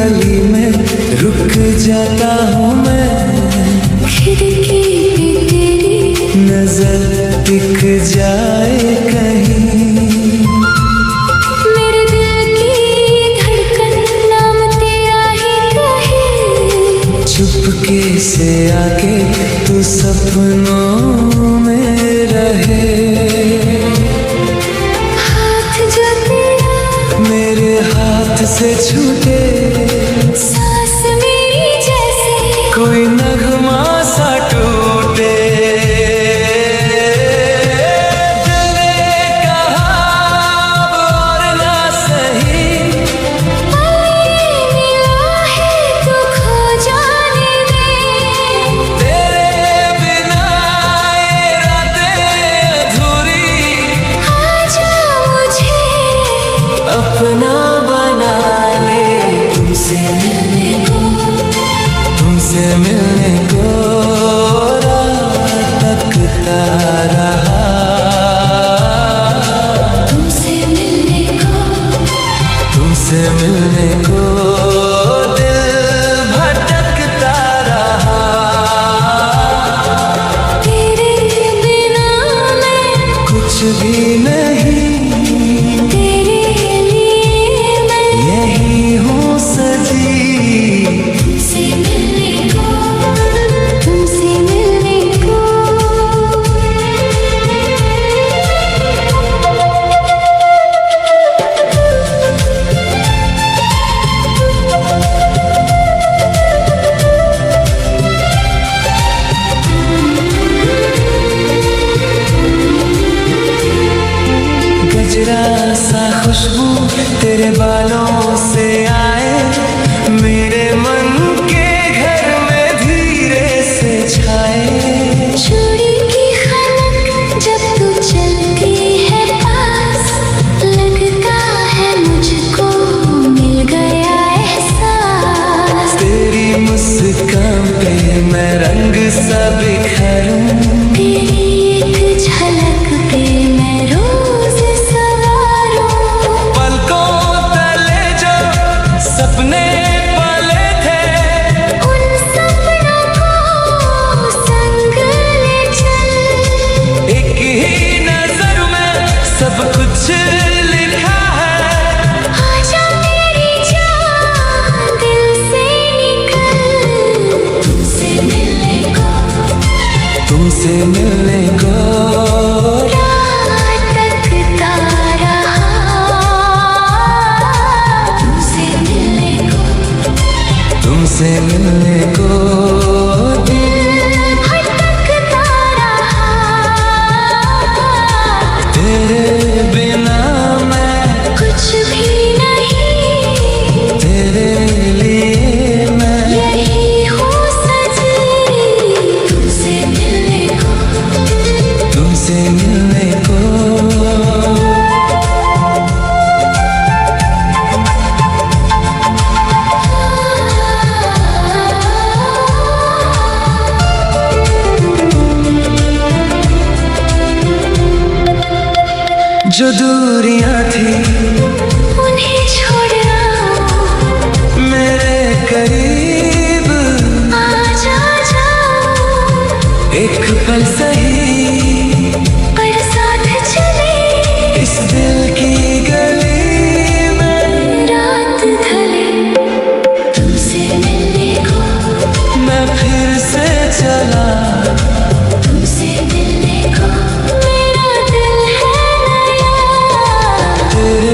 गली में रुक जाता हूँ मैं, खिड़की पे तेरी नजर टिक जाए कहीं। मेरे दिल की धड़कन नाम तेरा ही कहे, चुपके से आके तू सपनों में रहे। हाथ जो तेरा मेरे हाथ से छूटे, सांस मेरी जैसे कोई नगमा सा टूटे। दिल ने कहा अब और ना सही, मिला है तो खो जाने दे। तेरे बिना ये रातें अधूरी, आजा मुझे अपना बना ले। तुमसे मिलने को, तुमसे मिलने को रात तकता रहा। तुमसे मिलने को, तुमसे मिलने को दिल भटकता रहा। तेरे बिना मैं कुछ भी नहीं, तेरे लिए मैं यही हूँ सजी। तुमसे मिलने को, तुमसे मिलने को। गजरा सा खुशबू तेरे बालों से आए, मेरे मन के घर में धीरे से छाए। चूड़ी की खनक जब तू चलती है पास, लगता है मुझको मिल गया एहसास। तेरी मुस्कान पे मैं रंग सा बिखरूं, तेरी एक झलक पे मैं रोज सवारूं। पलकों तले जो सपने पले थे, उन सपनों को संग ले चल। एक ही नजर में सब कुछ लिखा है। आजा मेरी जान दिल से निकल। तुमसे मिलने को, तुमसे मिलने को रात तकता रहा। तुमसे मिलने को, तुमसे मिलने को दिल भटकता रहा। तेरे बिना मैं कुछ भी नहीं, तेरे लिए मैं यही हूँ सजी। तुमसे मिलने को, तुमसे मिलने को। जो दूरियां थी उन्हें छोड़ना, मेरे करीब आ जा जाओ। एक पल सही पर साथ चले इस दिल की गली में, रात ढले। तुमसे मिलने को, मैं फिर से चला। तुमसे मिलने को, मेरा दिल है नया। तेरे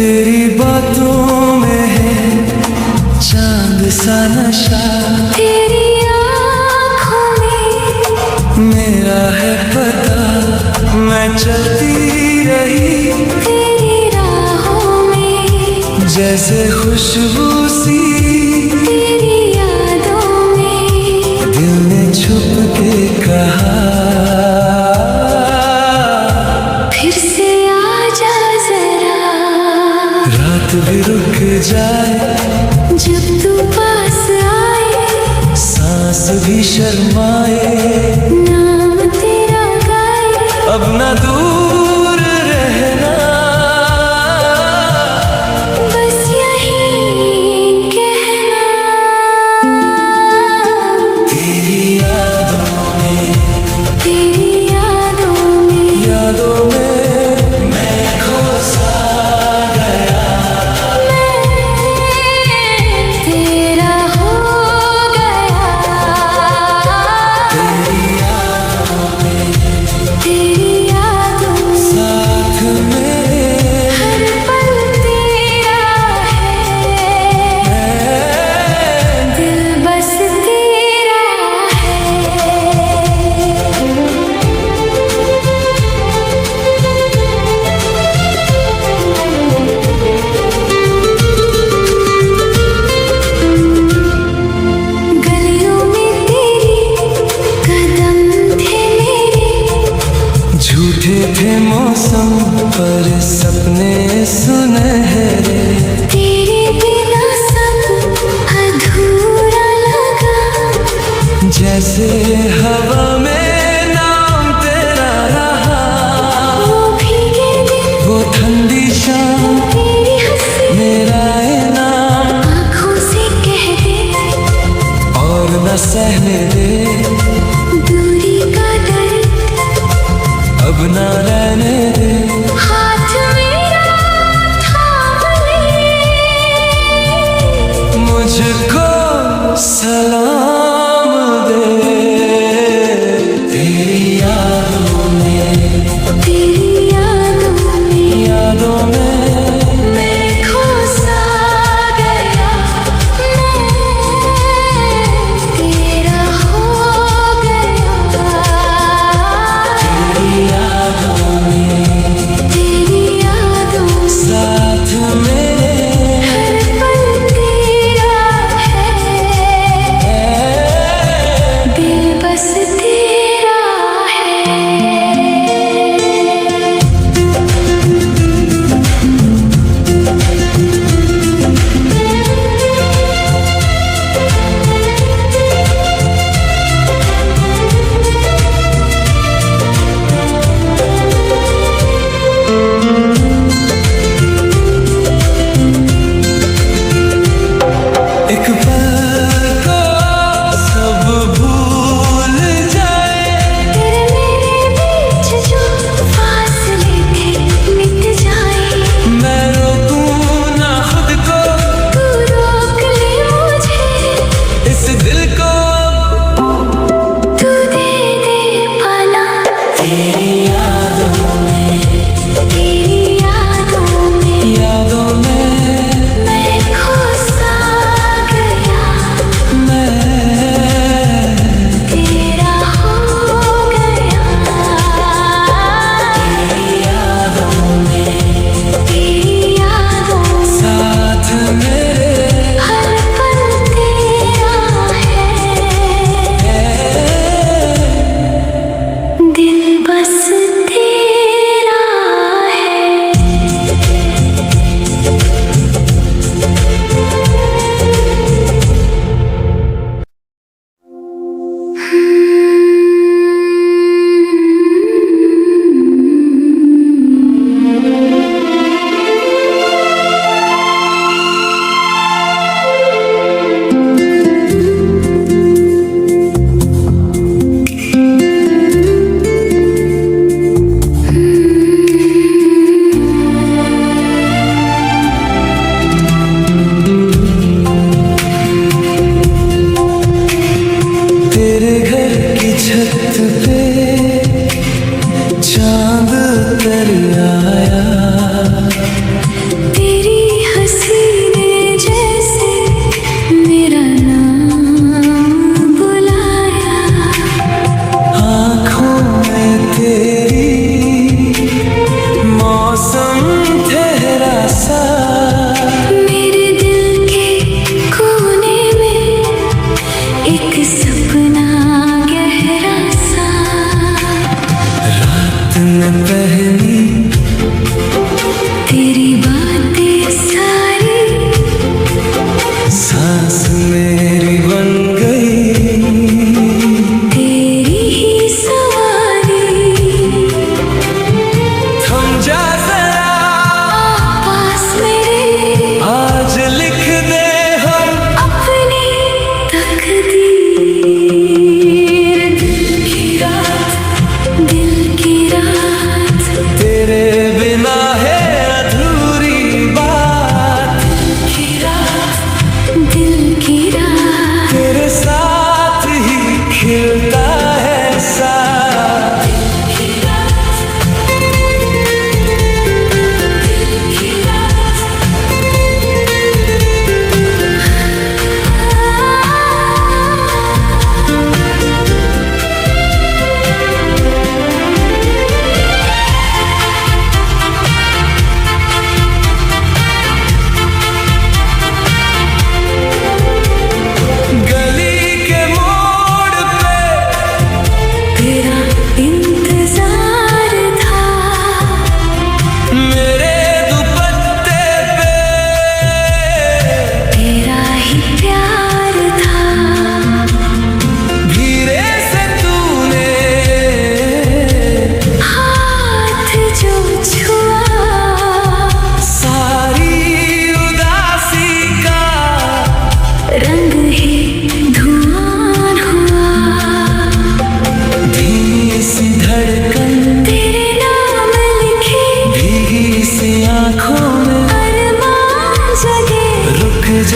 तेरी बातों में है चांद सा नशा, तेरी आँखों में मेरा है पता, मैं चलती रही तेरी राहों में, जैसे खुशबू सी तेरी यादों में। दिल ने छुप के कहा फिर से आजा जरा, रात भी रुक जाए, जब तू पास आए, सांस भी शर्माए, नाम तेरा गाए। अब ना दूर रहना, बस यही कहना। तेरी यादों में, तेरी यादों में, यादों में मैं खो सा गया, मैं तेरा हो गया। तेरी यादों में, तेरी यादों में, साथ मेरे हर पल तेरा है, दिल बस तेरा है। गलियों में तेरी कदम थे मेरे, झूठे थे मौसम पर सपने सुनहरे, तेरे बिना सब अधूरा लगा। जैसे हवा में नाम तेरा रहा, वो भीगे दिन, वो ठंडी शाम तेरी हंसी मेरा इनाम, आँखों से कह दे, और न सहने दे दूरी का डर। अब न रहने दे। हाथ मेरा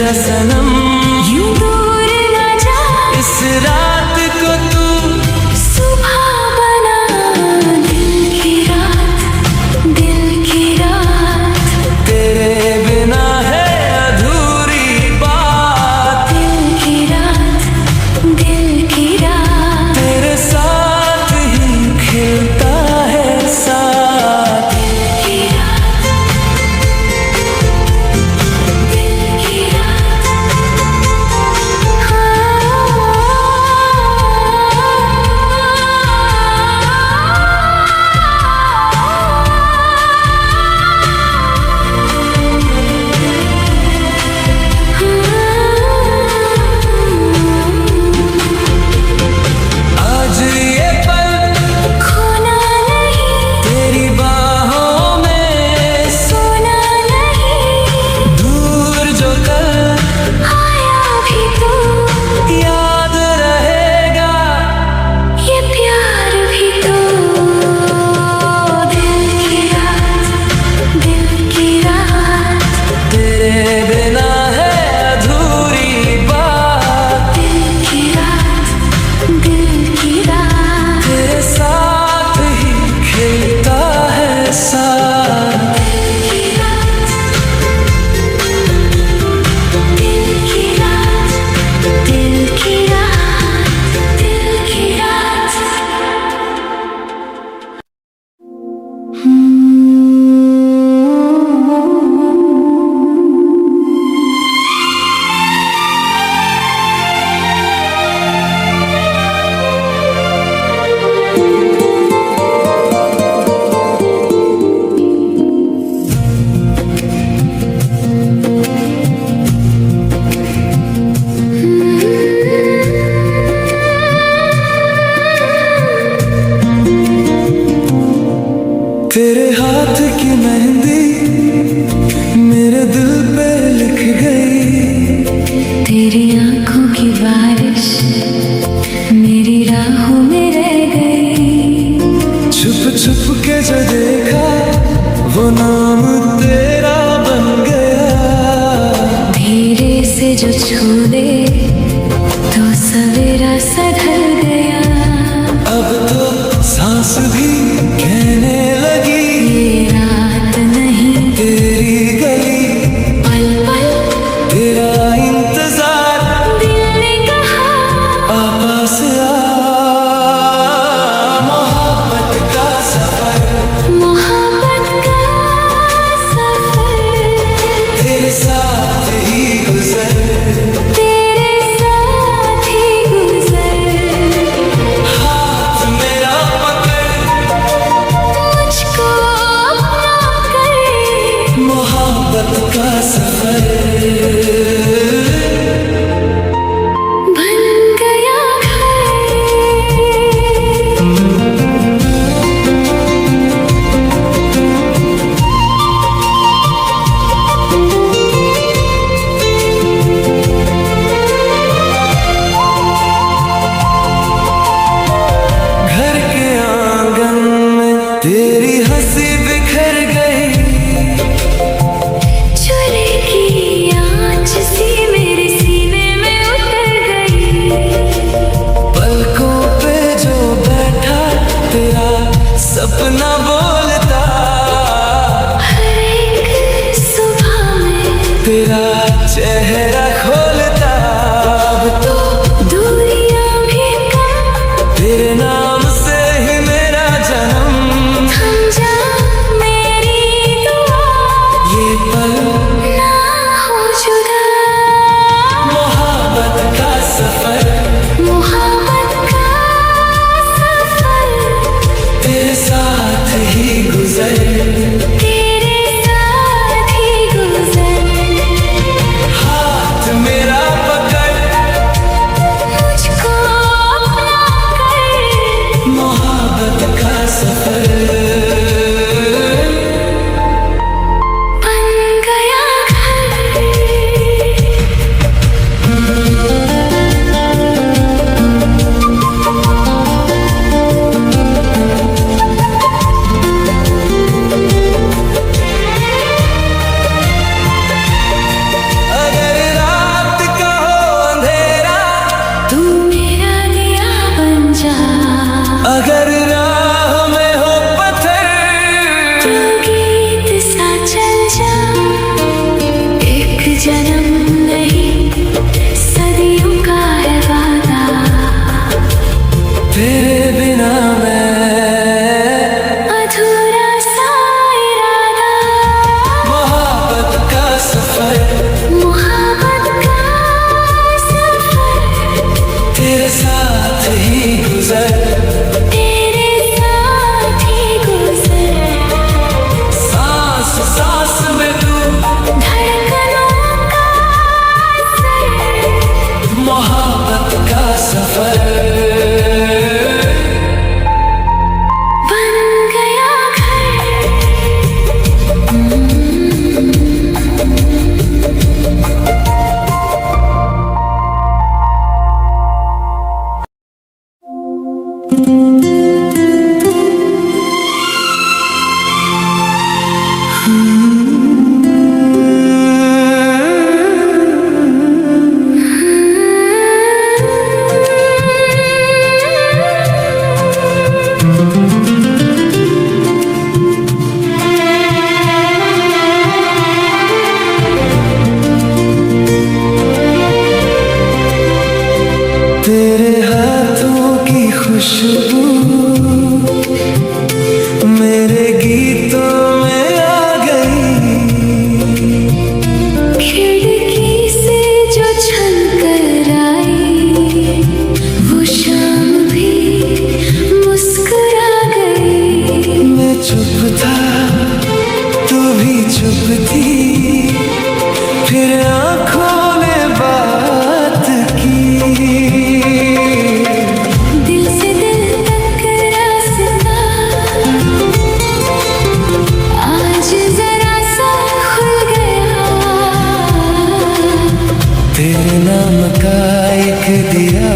जा सनम, यूं दूर न जा, इस रात को तू सुबह बना। दिल की रात, दिल की रात, तेरे बिना है अधूरी बात। दिल की रात, दिल की रात, तेरे साथ ही खिलता है साथ। दिल की रात, दिल की रात, आज ये पल खोना नहीं, तेरी बाहों में, सोना नहीं, दूर जो कल आया भी तो याद रहेगा। ये प्यार भी तो। दिल की रात, दिल की रात, तेरे बिना है अधूरी बात। दिल की रात, दिल की रात, तेरे साथ ही खिलता है साथ। दिल की रात, दिल की रात, दिल की रात, दिल की रात। तेरे हाथ की मेहंदी मेरे दिल पे लिख गई। तेरी आंखों की बारिश मेरी राहों में रह गई। छुप छुप के जो देखा वो नाम तेरा बन गया। धीरे से जो छू दे तो सवेरा सा ढल गया। अब तो सांस भी कहने लगी, ये रात नहीं तेरी गली, पल पल तेरा इंतजार, दिल ने कहा आपस आ। मोहब्बत का सफर, मोहब्बत का सफर, तेरे साथ ही गुजर। तेरे साथ ही गुजर। हाथ मेरा पकड़, मुझको अपना कर, मोहब्बत का सफर बन गया घर। घर के आंगन में तेरी हंसी बिखर गई। चुरे की आँच सी मेरे सीने में उतर गई। पलकों पे जो बैठा तेरा सपना बोलता। हर एक सुबह में तेरा चेहरा खोलता। अब तो दूरियां भी कम, तेरे नाम से ही मेरा जन्म। थम जा मेरी दुआ, ये पल ना हो जुदा। मोहब्बत का सफर, मोहब्बत का सफर, तेरे साथ ही गुजर। तेरे साथ ही गुजर। तेरे हाथों की खुशबू मेरे गीतों में आ गई। खिड़की से जो छलकर आई वो शाम भी मुस्कुरा गई। मैं चुप था तू भी चुप थी, फिर आंखों ने बात की। दिल से दिल तक रास्ता आज जरा सा खुल गया। तेरे नाम का एक दिया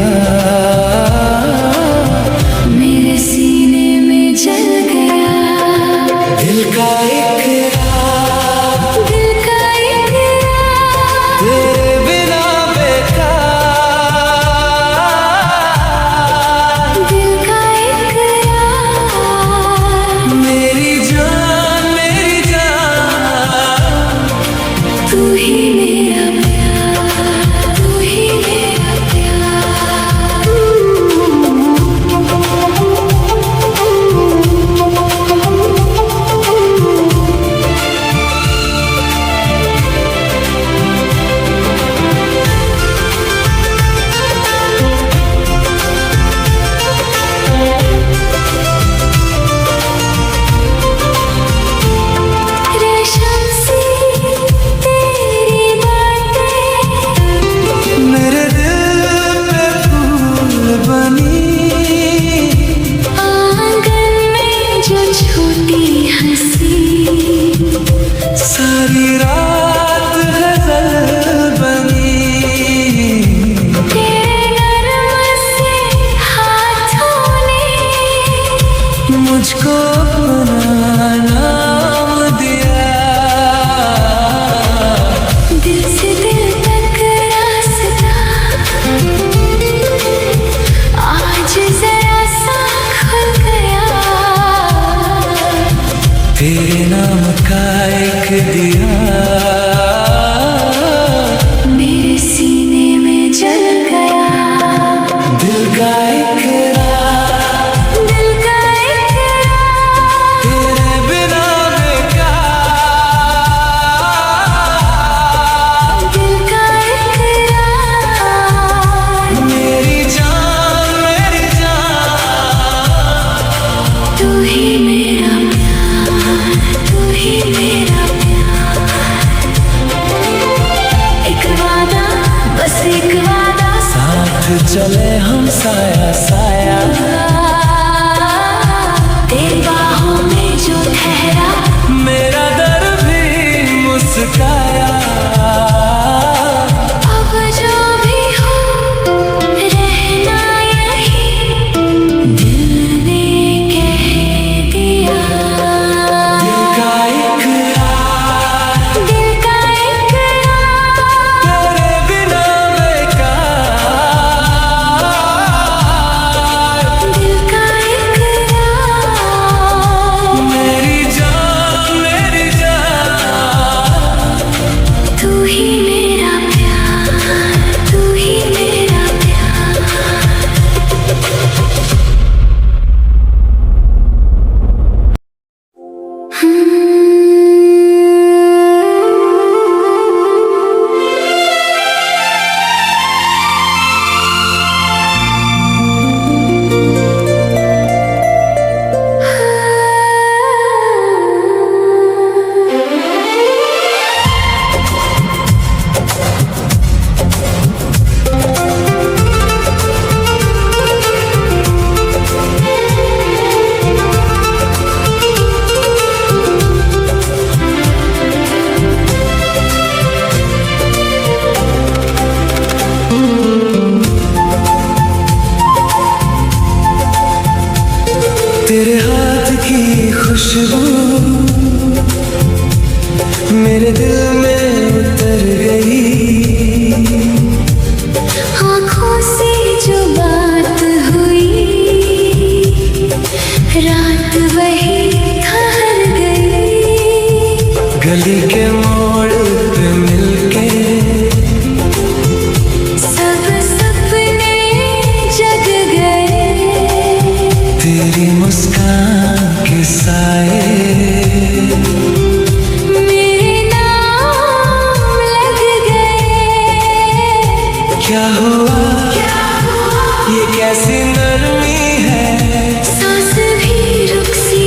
मेरे सीने में जल गया। दिल का इकरार, दिल का इकरार तेरे बिना बेकार। दिल का इकरार मेरी जान तू ही मेरा प्यार, तू ही मेरा रेशम सी तेरी बातें मेरे दिल पे फूल बनी। आंगन में जो छोटी हंसी सारी रात गजल बनी। तेरे नर्म से हाथों ने मुझको अपना नाम दिया। दिल से दिल तक रास्ता आज जरा सा खुल गया। तेरे नाम का एक दिया मेरे सीने में जल गया। दिल का इकरार, दिल का इकरार तेरे बिना बेकार। दिल का इकरार मेरी जान तू ही मेरा प्यार, तू ही मेरा प्यार। एक वादा बस एक वादा साथ चले हम साया साया। तेरी बाहों में जो ठहरा मेरा दर भी मुस्काया। अब जो भी हो रहना यही दिल ने कह दिया। दिल का इकरार, दिल का इकरार तेरे बिना बेकार। दिल का इकरार मेरी जान तू ही मेरा प्यार, तू ही मेरा प्यार। तेरे हाथ की खुशबू मेरे दिल में उतर गई। आँखों से जो बात हुई रात वही ठहर गई। गली के मोड़ पे मिलके सब सपने नरमी है, सांस भी रुक सी